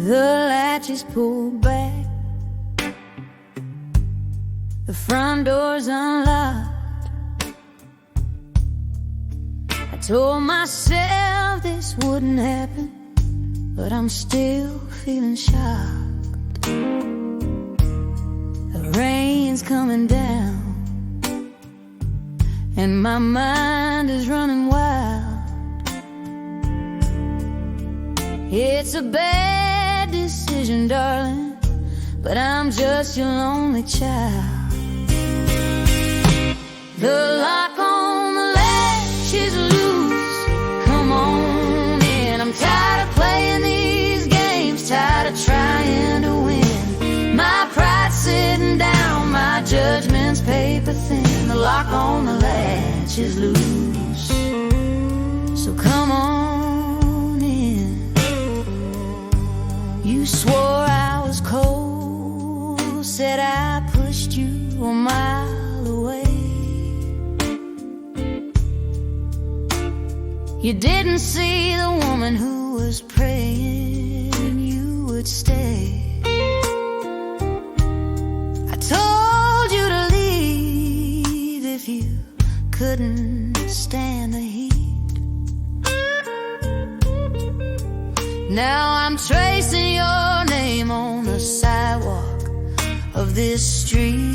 The latch is pulled back, the front door's unlocked. I told myself this wouldn't happen, but I'm still feeling shocked. The rain's coming down, and my mind is running wild. It's a bad decision, darling, but I'm just your lonely child. The lock on the latch is loose. Come on in. I'm tired of playing these games, tired of trying to win. My pride's sitting down, my judgment's paper thin. The lock on the latch is loose, so come on in. You swore I was cold, said I pushed you a mile away. You didn't see the woman who was praying you would stay. I told you to leave if you couldn't stand the heat. Now I'm tracing your name on the sidewalk of this street.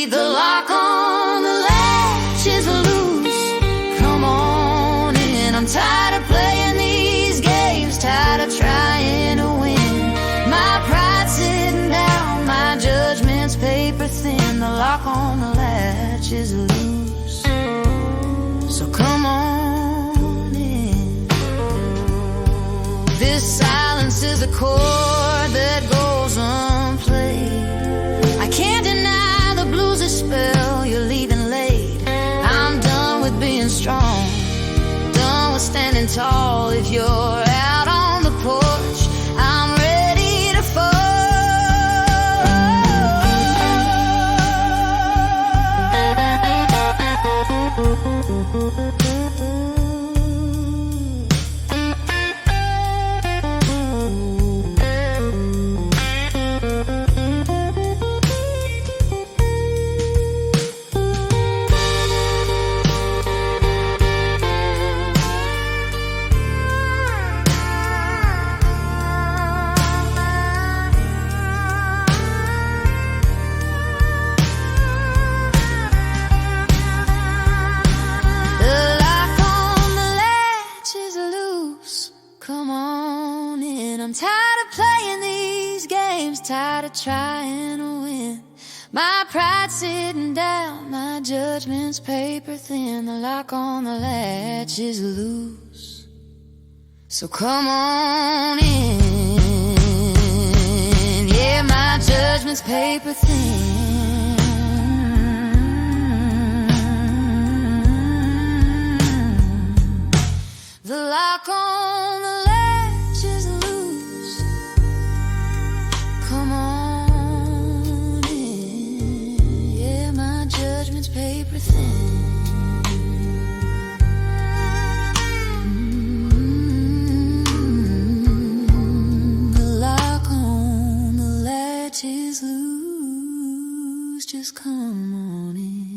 The lock on the latch is loose. Come on in. I'm tired of playing these games, tired of trying to win. My pride's sitting down, my judgment's paper thin. The lock on the latch is loose, so come on in. This silence is a chord that goes unplayed. I can't deny the bluesy spell, you're leaving late. I'm done with being strong, done with standing tall. If you're out on the porch, I'm ready to fall. I'm tired of playing these games, tired of trying to win. My pride's sitting down, my judgment's paper thin. The lock on the latch is loose, so come on in. Yeah, my judgment's paper thin. The lock on the latch is loose. Come on in. Yeah, my judgment's paper thin. The lock on the latch is loose. Just come on in.